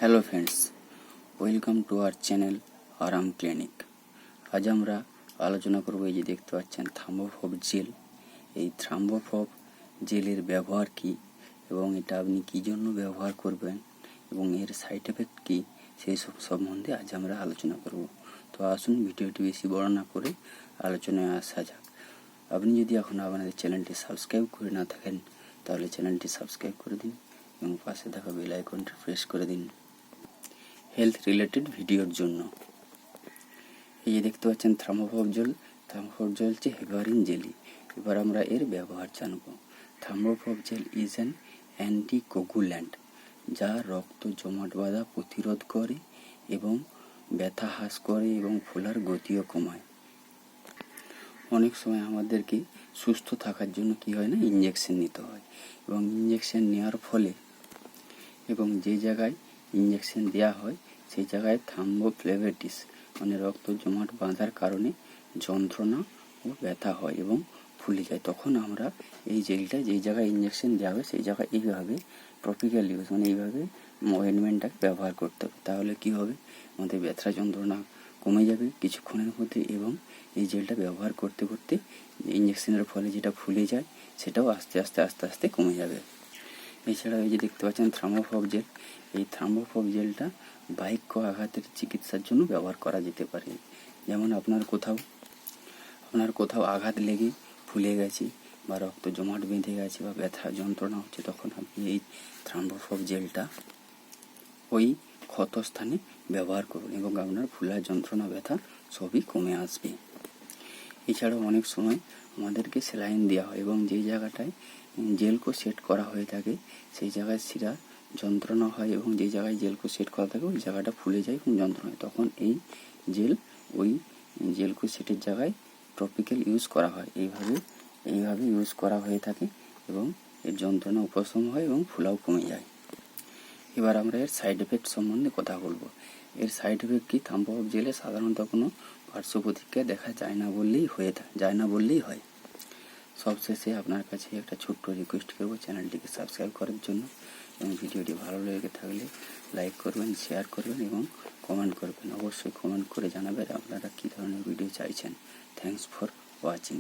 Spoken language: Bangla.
Hello friends, welcome to our channel আরাম ক্লিনিক। আজ আমরা আলোচনা করব এই যে দেখতে পাচ্ছেন থার্মোফব জেল। এই থার্মোফব জেলের ব্যবহার কি এবং এটা আপনি কী জন্য ব্যবহার করবেন এবং এর সাইড এফেক্ট কী সেই সব সম্বন্ধে আজ আমরা আলোচনা করব। তো আসুন ভিডিওটি বেশি বড় না করে আলোচনায় আসা যাক। আপনি যদি এখন আপনাদের চ্যানেলটি সাবস্ক্রাইব করে না থাকেন তাহলে চ্যানেলটি সাবস্ক্রাইব করে দিন এবং পাশে থাকা বেল আইকনটি প্রেস করে দিন হেলথ রিলেটেড ভিডিওর জন্য। এই যে দেখতে পাচ্ছেন থার্মোফব জেল হচ্ছে হেপারিন জেলি। এবার আমরা এর ব্যবহার জানব। থার্মোফব জেল ইজ অ্যান অ্যান্টি-কোগুল্যান্ট, যা রক্ত জমাট বাঁধা প্রতিরোধ করে এবং ব্যথা হ্রাস করে এবং ফোলার গতিও কমায়। অনেক সময় আমাদেরকে সুস্থ থাকার জন্য কি হয় না, ইঞ্জেকশন নিতে হয় এবং ইঞ্জেকশন নেওয়ার ফলে এবং যে জায়গায় ইঞ্জেকশন দেওয়া হয় সেই জায়গায় থ্রম্বোফ্লেবিটিস মানে রক্ত জমাট বাঁধার কারণে যন্ত্রণা ও ব্যথা হয় এবং ফুলে যায়। তখন আমরা এই জেলটা যেই জায়গায় ইঞ্জেকশন দেওয়া হবে সেই জায়গায় এইভাবে টপিক্যাল ইউজ মানে এইভাবে অয়েনমেন্টটাকে ব্যবহার করতে হবে। তাহলে কি হবে, আমাদের ব্যথা যন্ত্রণা কমে যাবে কিছুক্ষণের মধ্যে এবং এই জেলটা ব্যবহার করতে করতে ইঞ্জেকশনের ফলে যেটা ফুলে যায় সেটাও আস্তে আস্তে কমে যাবে। এছাড়াও এই যে দেখতে পাচ্ছেন থার্মোফব জেল, এই থার্মোফব জেলটা বাহ্যিক আঘাতের চিকিৎসার জন্য ব্যবহার করা যেতে পারে। যেমন আপনার কোথাও আঘাত লেগে ফুলে গেছে বা রক্ত জমাট বেঁধে গেছে বা ব্যথা যন্ত্রণা হচ্ছে, তখন আপনি এই থার্মোফব জেলটা ওই ক্ষতস্থানে ব্যবহার করুন এবং আপনার ফুলা যন্ত্রণা ব্যথা সবই কমে আসবে। এছাড়াও অনেক সময় আমাদেরকে স্যালাইন দেওয়া হয় এবং যে জায়গাটায় জেলকো সেট করা হয়ে থাকে সেই জায়গায় শিরা যন্ত্রণা হয় এবং যে জায়গায় জেলকো সেট করা থাকে ওই জায়গাটা ফুলে যায় এবং যন্ত্রণা হয়। তখন এই জেল ওই জেলকো সেটের জায়গায় টপিক্যাল ইউজ করা হয়। এইভাবে ইউজ করা হয়ে থাকে এবং এর যন্ত্রণা উপশম হয় এবং ফুলাও কমে যায়। এবার আমরা এর সাইড এফেক্ট সম্বন্ধে কথা বলবো। এর সাইড এফেক্ট কি, থার্মোফব জেলে সাধারণত কোনো পার্শ্ব প্রতিক্রিয়া দেখা যায় না বললেই হয়। সবশেষে আপনার কাছে একটা ছোট্ট রিকোয়েস্ট করবো, চ্যানেলটিকে সাবস্ক্রাইব করার জন্য এবং ভিডিওটি ভালো লেগে থাকলে লাইক করবেন, শেয়ার করবেন এবং কমেন্ট করবেন। অবশ্যই কমেন্ট করে জানাবেন আপনারা কী ধরনের ভিডিও চাইছেন। Thanks for watching.